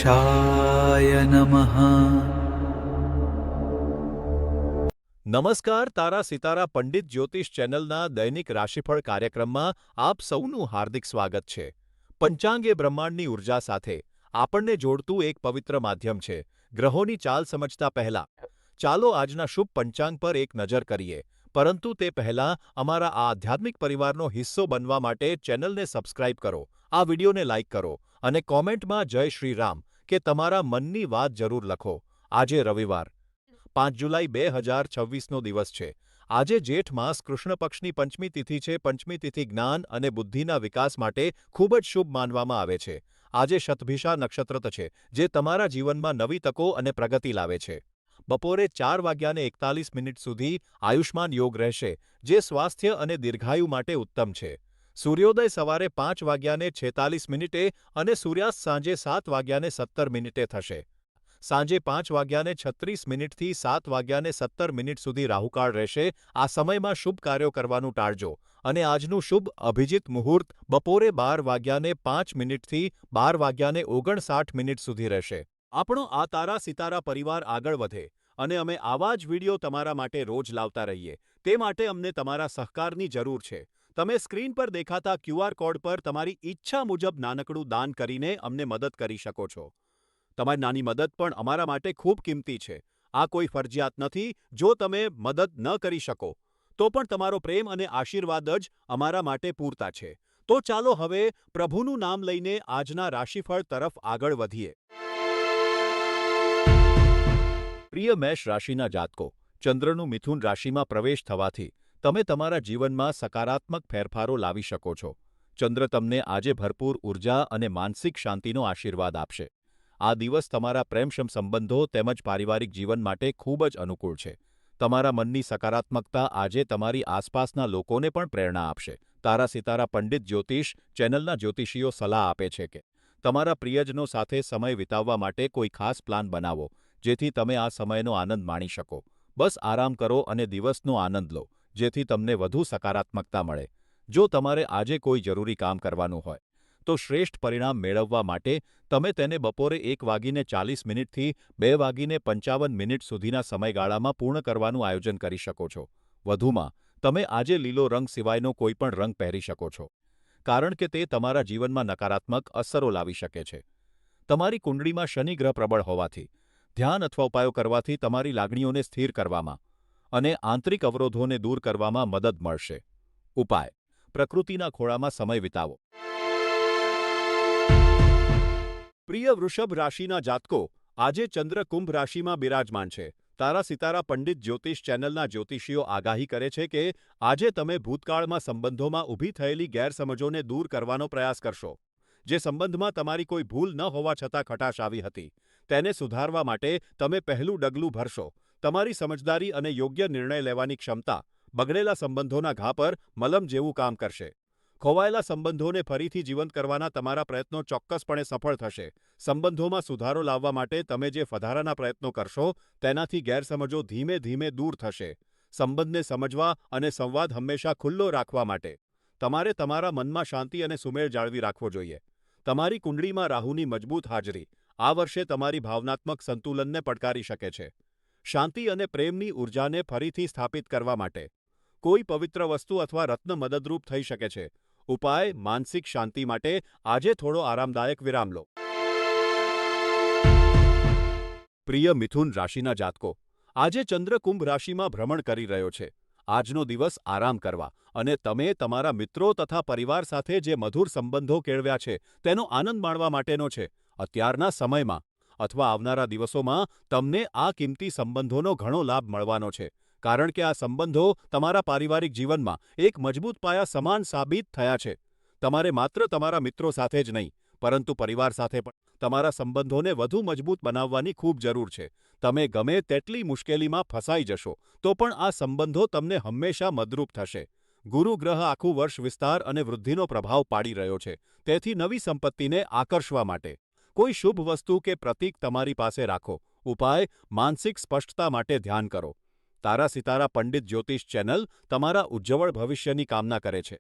ગણેશાય નમઃ. નમસ્કાર. તારા સિતારા પંડિત જ્યોતિષ ચેનલના દૈનિક રાશિફળ કાર્યક્રમમાં આપ સૌનું હાર્દિક સ્વાગત છે. પંચાંગ એ બ્રહ્માંડની ઉર્જા સાથે આપણને જોડતું એક પવિત્ર માધ્યમ છે. ગ્રહોની ચાલ સમજતા પહેલા ચાલો આજના શુભ પંચાંગ પર એક નજર કરીએ. પરંતુ તે પહેલાં અમારા આ આધ્યાત્મિક પરિવારનો હિસ્સો બનવા માટે ચેનલને સબસ્ક્રાઇબ કરો, આ વિડીયોને લાઇક કરો અને કોમેન્ટમાં જય શ્રી રામ કે તમારા મનની વાત જરૂર લખો. આજે રવિવાર 5 જુલાઈ 2026નો દિવસ છે. આજે જેઠ માસ કૃષ્ણ પક્ષની પંચમી તિથિ છે. પંચમી તિથિ જ્ઞાન અને બુદ્ધિના વિકાસ માટે ખૂબ જ શુભ માનવામાં આવે છે. આજે શતભિષા નક્ષત્ર છે, જે તમારા જીવનમાં નવી તકો અને પ્રગતિ લાવે છે. બપોરે 4:41 સુધી આયુષ્માન યોગ રહેશે, જે સ્વાસ્થ્ય અને દીર્ઘાયુ માટે ઉત્તમ છે. સૂર્યોદય સવારે 5:46 અને સૂર્યાસ્ત સાંજે 7:17 થશે. સાંજે 5:36 થી 7:17 સુધી રાહુકાળ રહેશે. આ સમયમાં શુભ કાર્યો કરવાનું ટાળજો અને આજનું શુભ અભિજીત મુહૂર્ત બપોરે 12:05 થી 12:59 સુધી રહેશે. આપણો આ તારા સિતારા પરિવાર આગળ વધે અને અમે આવા જ વિડીયો તમારા માટે રોજ લાવતા રહીએ, તે માટે અમને તમારા સહકારની જરૂર છે. તમે સ્ક્રીન પર દેખાતા QR કોડ પર તમારી ઈચ્છા મુજબ નાનકડું દાન કરીને અમને મદદ કરી શકો છો. તમારી નાની મદદ પણ અમારા માટે ખૂબ કિંમતી છે. આ કોઈ ફરજિયાત નથી. જો તમે મદદ ન કરી શકો તો પણ તમારો પ્રેમ અને આશીર્વાદ જ અમારા માટે પૂરતા છે. તો ચાલો હવે પ્રભુનું નામ લઈને આજના રાશિફળ તરફ આગળ વધીએ. પ્રિય મેષ રાશિના જાતકો, ચંદ્રનું મિથુન રાશિમાં પ્રવેશ થવાથી તમે તમારા જીવનમાં સકારાત્મક ફેરફારો લાવી શકો છો. ચંદ્ર તમને આજે ભરપૂર ઉર્જા અને માનસિક શાંતિનો આશીર્વાદ આપશે. આ દિવસ તમારા પ્રેમક્ષમ સંબંધો તેમજ પારિવારિક જીવન માટે ખૂબ જ અનુકૂળ છે. તમારા મનની સકારાત્મકતા આજે તમારી આસપાસના લોકોને પણ પ્રેરણા આપશે. તારા સિતારા પંડિત જ્યોતિષ ચેનલના જ્યોતિષીઓ સલાહ આપે છે કે તમારા પ્રિયજનો સાથે સમય વિતાવવા માટે કોઈ ખાસ પ્લાન બનાવો, જેથી તમે આ સમયનો આનંદ માણી શકો. બસ આરામ કરો અને દિવસનો આનંદ લો, જેથી તમને વધુ સકારાત્મકતા મળે. જો તમારે આજે કોઈ જરૂરી કામ કરવાનું હોય તો શ્રેષ્ઠ પરિણામ મેળવવા માટે તમે તેને બપોરે 1:40 થી 2:55 સુધીના સમયગાળામાં પૂર્ણ કરવાનું આયોજન કરી શકો છો. વધુમાં, તમે આજે લીલો રંગ સિવાયનો કોઈ પણ રંગ પહેરી શકો છો, કારણ કે તે તમારા જીવનમાં નકારાત્મક અસરો લાવી શકે છે. તમારી કુંડળીમાં શનિ ગ્રહ પ્રબળ હોવાથી ધ્યાન અથવા ઉપાયો કરવાથી તમારી લાગણીઓને સ્થિર કરવામાં અને આંતરિક અવરોધોને દૂર કરવામાં મદદ મળશે. ઉપાય: પ્રકૃતિના ખોળામાં સમય વિતાવો. પ્રિય વૃષભ રાશિના જાતકો, આજે ચંદ્ર કુંભ રાશિમાં બિરાજમાન છે. તારા સિતારા પંડિત જ્યોતિષ ચેનલના જ્યોતિષીઓ આગાહી કરે છે કે આજે તમે ભૂતકાળમાં સંબંધોમાં ઊભી થયેલી ગેરસમજોને દૂર કરવાનો પ્રયાસ કરશો. જે સંબંધમાં તમારી કોઈ ભૂલ ન હોવા છતાં ખટાશ આવી હતી, તેને સુધારવા માટે તમે પહેલું ડગલું ભરશો. તમારી સમજદારી અને યોગ્ય નિર્ણય લેવાની ક્ષમતા બગડેલા સંબંધોના ઘા પર મલમ જેવું કામ કરશે. ખોવાયેલા સંબંધોને ફરીથી જીવંત કરવાના તમારા પ્રયત્નો ચોક્કસપણે સફળ થશે. સંબંધોમાં સુધારો લાવવા માટે તમે જે વધારાના પ્રયત્નો કરશો, તેનાથી ગેરસમજો ધીમે ધીમે દૂર થશે. સંબંધને સમજવા અને સંવાદ હંમેશા ખુલ્લો રાખવા માટે તમારે તમારા મનમાં શાંતિ અને સુમેળ જાળવી રાખવો જોઈએ. તમારી કુંડળીમાં રાહુની મજબૂત હાજરી આ વર્ષે તમારી ભાવનાત્મક સંતુલનને પડકારી શકે છે. શાંતિ અને પ્રેમની ઉર્જાને ફરીથી સ્થાપિત કરવા માટે કોઈ પવિત્ર વસ્તુ અથવા રત્ન મદદરૂપ થઈ શકે છે. ઉપાય: માનસિક શાંતિ માટે આજે થોડો આરામદાયક વિરામ લો. પ્રિય મિથુન રાશિના જાતકો, આજે ચંદ્ર કુંભ રાશિમાં ભ્રમણ કરી રહ્યો છે. આજનો દિવસ આરામ કરવા અને તમે તમારા મિત્રો તથા પરિવાર સાથે જે મધુર સંબંધો કેળવ્યા છે તેનો આનંદ માણવા માટેનો છે. અત્યારના સમયમાં અથવા આવનારા દિવસોમાં તમને આ કિંમતી સંબંધોનો ઘણો લાભ મળવાનો છે, કારણ કે આ સંબંધો તમારા પારિવારિક જીવનમાં એક મજબૂત પાયા સમાન સાબિત થયા છે. તમારે માત્ર તમારા મિત્રો સાથે જ નહીં, પરંતુ પરિવાર સાથે પણ તમારા સંબંધોને વધુ મજબૂત બનાવવાની ખૂબ જરૂર છે. તમે ગમે તેટલી મુશ્કેલીમાં ફસાઈ જશો તો પણ આ સંબંધો તમને હંમેશા મદરૂપ થશે. ગુરુ ગ્રહ આખું વર્ષ વિસ્તાર અને વૃદ્ધિનો પ્રભાવ પાડી રહ્યો છે. તેથી નવી સંપત્તિને આકર્ષવા માટે કોઈ શુભ વસ્તુ કે પ્રતીક તમારી પાસે રાખો. ઉપાય: માનસિક સ્પષ્ટતા માટે ધ્યાન કરો. તારા સિતારા પંડિત જ્યોતિષ ચેનલ તમારા ઉજ્જવળ ભવિષ્યની કામના કરે છે.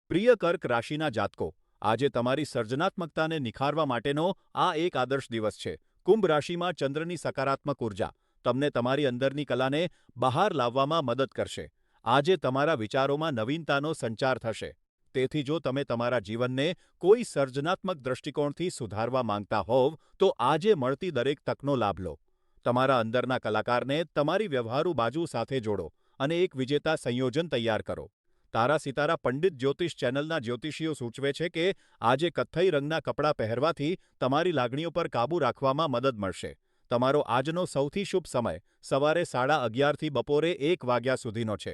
પ્રિય કર્ક રાશિના જાતકો, આજે તમારી સર્જનાત્મકતાને નિખારવા માટેનો આ એક આદર્શ દિવસ છે. કુંભ રાશિમાં ચંદ્રની સકારાત્મક ઉર્જા તમને તમારી અંદરની કલાને બહાર લાવવામાં મદદ કરશે. આજે તમારા વિચારોમાં નવીનતાનો સંચાર થશે. તેથી જો તમે તમારા જીવનને કોઈ સર્જનાત્મક દૃષ્ટિકોણથી સુધારવા માંગતા હોવ, તો આજે મળતી દરેક તકનો લાભ લો. તમારા અંદરના કલાકારને તમારી વ્યવહારુ બાજુ સાથે જોડો અને એક વિજેતા સંયોજન તૈયાર કરો. તારા સિતારા પંડિત જ્યોતિષ ચેનલના જ્યોતિષીઓ સૂચવે છે કે આજે કથ્થઈ રંગના કપડાં પહેરવાથી તમારી લાગણીઓ પર કાબૂ રાખવામાં મદદ મળશે. તમારો આજનો સૌથી શુભ સમય સવારે 11:30થી બપોરે 1 વાગ્યા સુધીનો છે.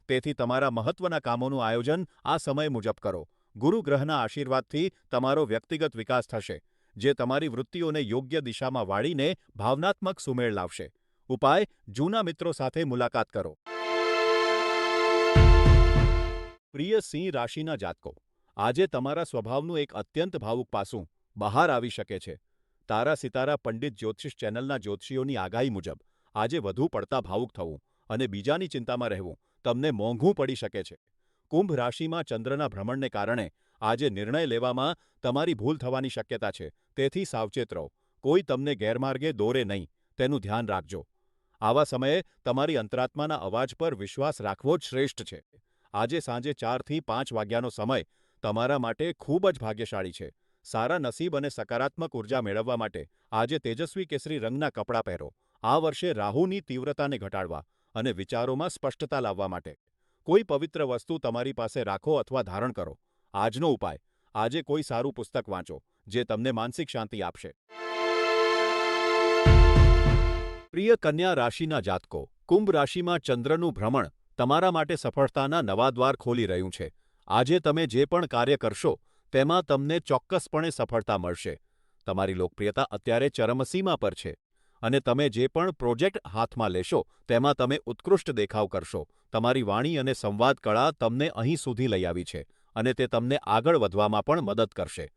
તેથી તમારા મહત્વના કામોનું આયોજન આ સમય મુજબ કરો. ગુરુ ગ્રહના આશીર્વાદથી તમારો વ્યક્તિગત વિકાસ થશે, જે તમારી વૃત્તિઓને યોગ્ય દિશામાં વાળીને ભાવનાત્મક સુમેળ લાવશે. ઉપાય: જૂના મિત્રો સાથે મુલાકાત કરો. પ્રિય સિંહ રાશિના જાતકો, આજે તમારા સ્વભાવનું એક અત્યંત ભાવુક પાસું બહાર આવી શકે છે. તારા સિતારા પંડિત જ્યોતિષ ચેનલના જ્યોતિષીઓની આગાહી મુજબ આજે વધુ પડતા ભાવુક થવું અને બીજાની ચિંતામાં રહેવું તમને મોંઘું પડી શકે છે. કુંભ રાશિમાં ચંદ્રના ભ્રમણને કારણે આજે નિર્ણય લેવામાં તમારી ભૂલ થવાની શક્યતા છે. તેથી સાવચેત રહો. કોઈ તમને ગેરમાર્ગે દોરે નહીં, તેનું ધ્યાન રાખજો. આવા સમયે તમારી અંતરાત્માના અવાજ પર વિશ્વાસ રાખવો જ શ્રેષ્ઠ છે. આજે સાંજે 4થી 5 વાગ્યાનો સમય તમારા માટે ખૂબ જ ભાગ્યશાળી છે. સારા નસીબ અને સકારાત્મક ઉર્જા મેળવવા માટે આજે તેજસ્વી કેસરી રંગના કપડાં પહેરો. આ વર્ષે રાહુની તીવ્રતાને ઘટાડવા અને વિચારોમાં સ્પષ્ટતા લાવવા માટે કોઈ પવિત્ર વસ્તુ તમારી પાસે રાખો અથવા ધારણ કરો. આજનો ઉપાય: આજે કોઈ સારું પુસ્તક વાંચો, જે તમને માનસિક શાંતિ આપશે. પ્રિય કન્યા રાશિના જાતકો, કુંભ રાશિમાં ચંદ્રનું ભ્રમણ તમારા માટે સફળતાના નવા દ્વાર ખોલી રહ્યું છે. આજે તમે જે પણ કાર્ય કરશો તેમાં તમને ચોક્કસપણે સફળતા મળશે. તમારી લોકપ્રિયતા અત્યારે ચરમસીમા પર છે અને તમે જે પણ પ્રોજેક્ટ હાથમાં લેશો તેમાં તમે ઉત્કૃષ્ટ દેખાવ કરશો. તમારી વાણી અને સંવાદ કળા તમને અહીં સુધી લઈ આવી છે અને તે તમને આગળ વધવામાં પણ મદદ કરશે.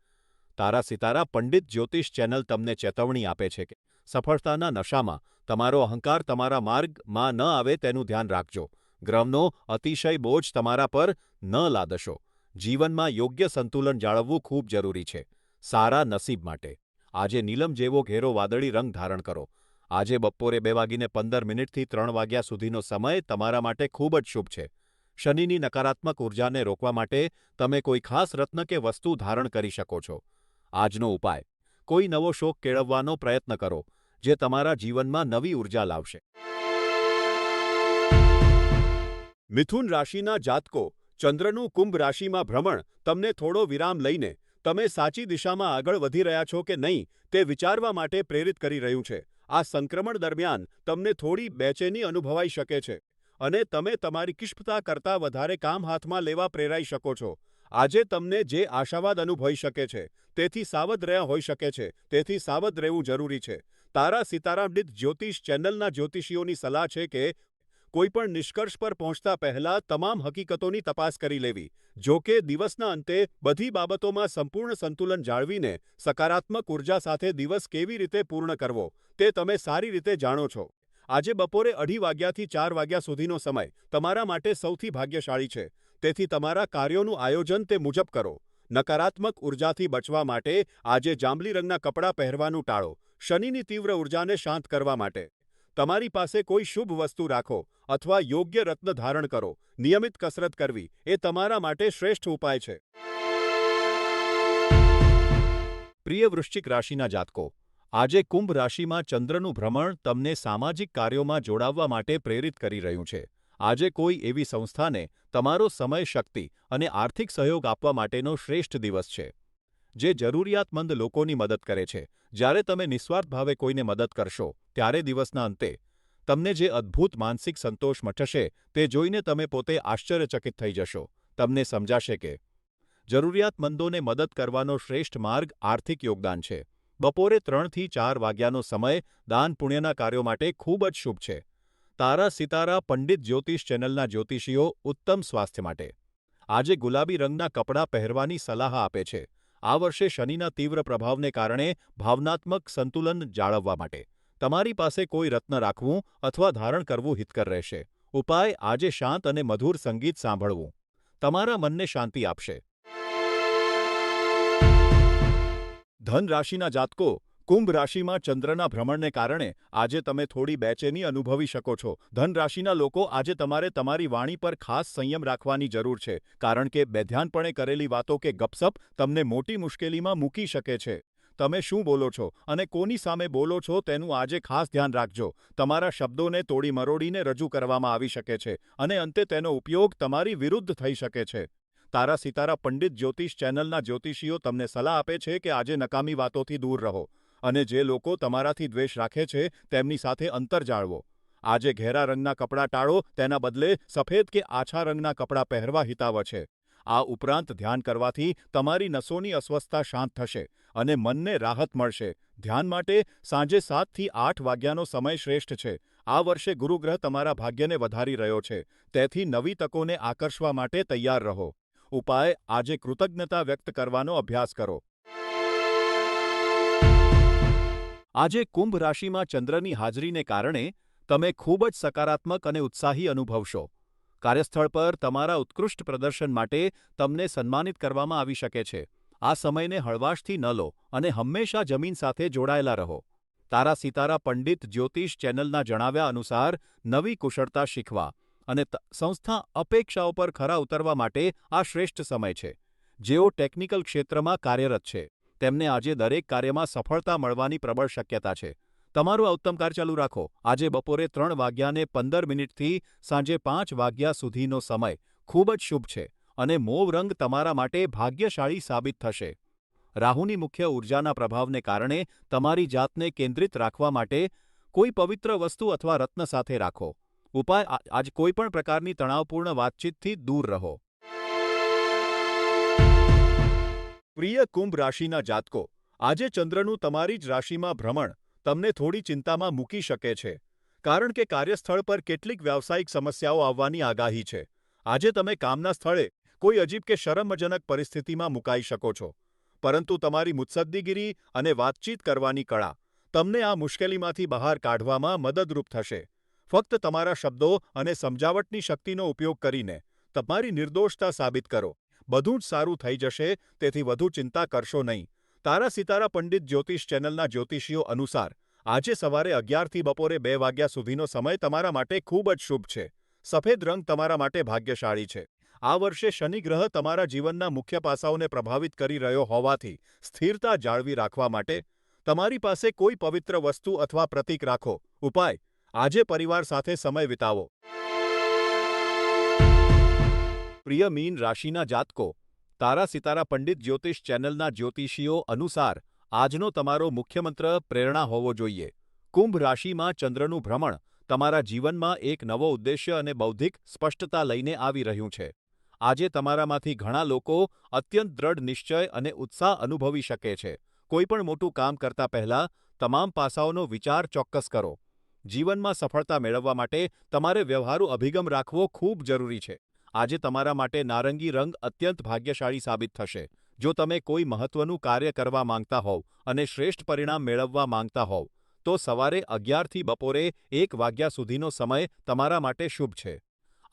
તારા સિતારા પંડિત જ્યોતિષ ચેનલ તમને ચેતવણી આપે છે કે સફળતાના નશામાં તમારો અહંકાર તમારા માર્ગમાં ન આવે તેનું ધ્યાન રાખજો. ગ્રહનો અતિશય બોજ તમારા પર ન લાદશો. જીવનમાં યોગ્ય સંતુલન જાળવવું ખૂબ જરૂરી છે. સારા નસીબ માટે આજે નીલમ જેવો ઘેરો વાદળી રંગ ધારણ કરો. આજે બપોરે 2:15થી 3 વાગ્યા સુધીનો સમય તમારા માટે ખૂબ જ શુભ છે. શનિની નકારાત્મક ઉર્જાને રોકવા માટે તમે કોઈ ખાસ રત્ન કે વસ્તુ ધારણ કરી શકો છો. આજનો ઉપાય: કોઈ નવો શોખ કેળવવાનો પ્રયત્ન કરો, જે તમારા જીવનમાં નવી ઉર્જા લાવશે. મિથુન રાશિના જાતકો, ચંદ્રનું કુંભ રાશિમાં ભ્રમણ તમને થોડો વિરામ લઈને તમે સાચી દિશામાં આગળ વધી રહ્યા છો કે નહીં તે વિચારવા માટે પ્રેરિત કરી રહ્યું છે. આ સંક્રમણ દરમિયાન તમને થોડી બેચેની અનુભવાઈ શકે છે અને તમે તમારી કિષ્પતા કરતાં વધારે કામ હાથમાં લેવા પ્રેરાઈ શકો છો. આજે તમને જે આશાવાદ અનુભવી શકે છે તેથી સાવધ રહ્યા હોઈ શકે છે, તેથી સાવધ રહેવું જરૂરી છે. તારા સિતારામૃત જ્યોતિષ ચેનલના જ્યોતિષીઓની સલાહ છે કે કોઈપણ નિષ્કર્ષ પર પહોંચતા પહેલા તમામ હકીકતોની તપાસ કરી લેવી. જો કે દિવસના અંતે બધી બાબતોમાં સંપૂર્ણ સંતુલન જાળવીને સકારાત્મક ઉર્જા સાથે દિવસ કેવી રીતે પૂર્ણ કરવો તે તમે સારી રીતે જાણો છો. આજે બપોરે 2:30 વાગ્યાથી 4 વાગ્યા સુધીનો સમય તમારા માટે સૌથી ભાગ્યશાળી છે. તેથી તમારા કાર્યોનું આયોજન તે મુજબ કરો. નકારાત્મક ઉર્જાથી બચવા માટે આજે જાંબલી રંગના કપડાં પહેરવાનું ટાળો. શનિની તીવ્ર ઉર્જાને શાંત કરવા માટે તમારી પાસે કોઈ શુભ વસ્તુ રાખો અથવા યોગ્ય રત્ન ધારણ કરો. નિયમિત કસરત કરવી એ તમારા માટે શ્રેષ્ઠ ઉપાય છે. પ્રિય વૃશ્ચિક રાશિના જાતકો, આજે કુંભ રાશિમાં ચંદ્રનું ભ્રમણ તમને સામાજિક કાર્યોમાં જોડાવવા માટે પ્રેરિત કરી રહ્યું છે. આજે કોઈ એવી સંસ્થાને તમારો સમય, શક્તિ અને આર્થિક સહયોગ આપવા માટેનો શ્રેષ્ઠ દિવસ છે, જે જરૂરિયાતમંદ લોકોની મદદ કરે છે. જ્યારે તમે નિસ્વાર્થ ભાવે કોઈને મદદ કરશો ત્યારે દિવસના અંતે તમને જે અદ્ભુત માનસિક સંતોષ મચશે તે જોઈને તમે પોતે આશ્ચર્યચકિત થઈ જશો. તમને સમજાશે કે જરૂરિયાતમંદોને મદદ કરવાનો શ્રેષ્ઠ માર્ગ આર્થિક યોગદાન છે. બપોરે 3થી 4 વાગ્યાનો સમય દાન પુણ્યના કાર્યો માટે ખૂબ જ શુભ છે. તારા સિતારા પંડિત જ્યોતિષ ચેનલના જ્યોતિષીઓ ઉત્તમ સ્વાસ્થ્ય માટે આજે ગુલાબી રંગના કપડાં પહેરવાની સલાહ આપે છે. આ વર્ષે શનિના તીવ્ર પ્રભાવને કારણે ભાવનાત્મક સંતુલન જાળવવા માટે તમારી પાસે કોઈ રત્ન રાખવું અથવા ધારણ કરવું હિતકર રહેશે. ઉપાય: આજે શાંત અને મધુર સંગીત સાંભળવું તમારા મનને શાંતિ આપશે. ધન રાશિના જાતકો, કુંભ રાશિમાં ચંદ્રના ભ્રમણને કારણે આજે તમે થોડી બેચેની અનુભવી શકો છો. ધન રાશિના લોકો, આજે તમારે તમારી વાણી પર ખાસ સંયમ રાખવાની જરૂર છે, કારણ કે બેધ્યાનપણે કરેલી વાતો કે ગપસપ તમને મોટી મુશ્કેલીમાં મૂકી શકે છે. તમે શું બોલો છો અને કોની સામે બોલો છો તેનું આજે ખાસ ધ્યાન રાખજો. તમારા શબ્દોને તોડી મરોડીને રજૂ કરવામાં આવી શકે છે અને અંતે તેનો ઉપયોગ તમારી વિરુદ્ધ થઈ શકે છે. તારા સિતારા પંડિત જ્યોતિષ ચેનલના જ્યોતિષીઓ તમને સલાહ આપે છે કે આજે નકામી વાતોથી દૂર રહો અને જે લોકો તમારાથી દ્વેષ રાખે છે તેમની સાથે અંતર જાળવો. આજે ઘેરા રંગના કપડાં ટાળો, તેના બદલે સફેદ કે આછા રંગના કપડાં પહેરવા હિતાવહ છે. આ ઉપરાંત ધ્યાન કરવાથી તમારી નસોની અસ્વસ્થતા શાંત થશે અને મનને રાહત મળશે. ધ્યાન માટે સાંજે 7 થી 8 વાગ્યાનો સમય શ્રેષ્ઠ છે. આ વર્ષે ગુરુગ્રહ તમારા ભાગ્યને વધારી રહ્યો છે, તેથી નવી તકોને આકર્ષવા માટે તૈયાર રહો. ઉપાય: આજે કૃતજ્ઞતા વ્યક્ત કરવાનો અભ્યાસ કરો. આજે કુંભ રાશિમાં ચંદ્રની હાજરીને કારણે તમે ખૂબ જ સકારાત્મક અને ઉત્સાહી અનુભવશો. કાર્યસ્થળ પર તમારા ઉત્કૃષ્ટ પ્રદર્શન માટે તમને સન્માનિત કરવામાં આવી શકે છે. આ સમયને હળવાશથી ન લો અને હંમેશા જમીન સાથે જોડાયેલા રહો. તારા સિતારા પંડિત જ્યોતિષ ચેનલના જણાવ્યા અનુસાર નવી કુશળતા શીખવા અને સંસ્થા અપેક્ષાઓ પર ખરા ઉતરવા માટે આ શ્રેષ્ઠ સમય છે. જેઓ ટેકનિકલ ક્ષેત્રમાં કાર્યરત છે, તેમને આજે દરેક કાર્યમાં સફળતા મળવાની પ્રબળ શક્યતા છે. તમારું આ ઉત્તમ કાર્ય ચાલુ રાખો. આજે બપોરે 3:15થી સાંજે 5 વાગ્યા સુધીનો સમય ખૂબ જ શુભ છે અને મોવ રંગ તમારા માટે ભાગ્યશાળી સાબિત થશે. રાહુની મુખ્ય ઊર્જાના પ્રભાવને કારણે તમારી જાતને કેન્દ્રિત રાખવા માટે કોઈ પવિત્ર વસ્તુ અથવા રત્ન સાથે રાખો. ઉપાય: આજ કોઈપણ પ્રકારની તણાવપૂર્ણ વાતચીતથી દૂર રહો. પ્રિય કુંભ રાશિના જાતકો, આજે ચંદ્રનું તમારી જ રાશિમાં ભ્રમણ તમને થોડી ચિંતામાં મૂકી શકે છે, કારણ કે કાર્યસ્થળ પર કેટલીક વ્યાવસાયિક સમસ્યાઓ આવવાની આગાહી છે. આજે તમે કામના સ્થળે કોઈ અજીબ કે શરમજનક પરિસ્થિતિમાં મુકાઈ શકો છો, પરંતુ તમારી મુત્સદ્દીગીરી અને વાતચીત કરવાની કળા તમને આ મુશ્કેલીમાંથી બહાર કાઢવામાં મદદરૂપ થશે. ફક્ત તમારા શબ્દો અને સમજાવટની શક્તિનો ઉપયોગ કરીને તમારી નિર્દોષતા સાબિત કરો. બધું જ સારું થઈ જશે, તેથી વધુ ચિંતા કરશો નહીં. તારા સિતારા પંડિત જ્યોતિષ ચેનલના જ્યોતિષીઓ અનુસાર આજે સવારે 11થી બપોરે 2 વાગ્યા સુધીનો સમય તમારા માટે ખૂબ જ શુભ છે. સફેદ રંગ તમારા માટે ભાગ્યશાળી છે. આ વર્ષે શનિ ગ્રહ તમારા જીવનના મુખ્ય પાસાઓને પ્રભાવિત કરી રહ્યો હોવાથી સ્થિરતા જાળવી રાખવા માટે તમારી પાસે કોઈ પવિત્ર વસ્તુ અથવા પ્રતીક રાખો. ઉપાય: આજે પરિવાર સાથે સમય વિતાવો. પ્રિય મીન રાશિના જાતકો, તારા સિતારા પંડિત જ્યોતિષ ચેનલના જ્યોતિષીઓ અનુસાર આજનો તમારો મુખ્ય મંત્ર પ્રેરણા હોવો જોઈએ. કુંભ રાશિમાં ચંદ્રનું ભ્રમણ તમારા જીવનમાં એક નવો ઉદ્દેશ્ય અને બૌદ્ધિક સ્પષ્ટતા લઈને આવી રહ્યું છે. આજે તમારામાંથી ઘણા લોકો અત્યંત દ્રઢ નિશ્ચય અને ઉત્સાહ અનુભવી શકે છે. કોઈપણ મોટું કામ કરતા પહેલા તમામ પાસાઓનો વિચાર ચોક્કસ કરો. જીવનમાં સફળતા મેળવવા માટે તમારે વ્યવહારુ અભિગમ રાખવો ખૂબ જરૂરી છે. આજે તમારા માટે નારંગી રંગ અત્યંત ભાગ્યશાળી સાબિત થશે. જો તમે કોઈ મહત્વનું કાર્ય કરવા માંગતા હોવ અને શ્રેષ્ઠ પરિણામ મેળવવા માંગતા હોવ, તો સવારે 11થી બપોરે 1 વાગ્યા સુધીનો સમય તમારા માટે શુભ છે.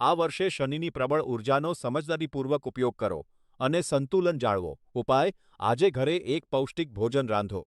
આ વર્ષે શનિની પ્રબળ ઊર્જાનો સમજદારીપૂર્વક ઉપયોગ કરો અને સંતુલન જાળવો. ઉપાય: આજે ઘરે એક પૌષ્ટિક ભોજન રાંધો.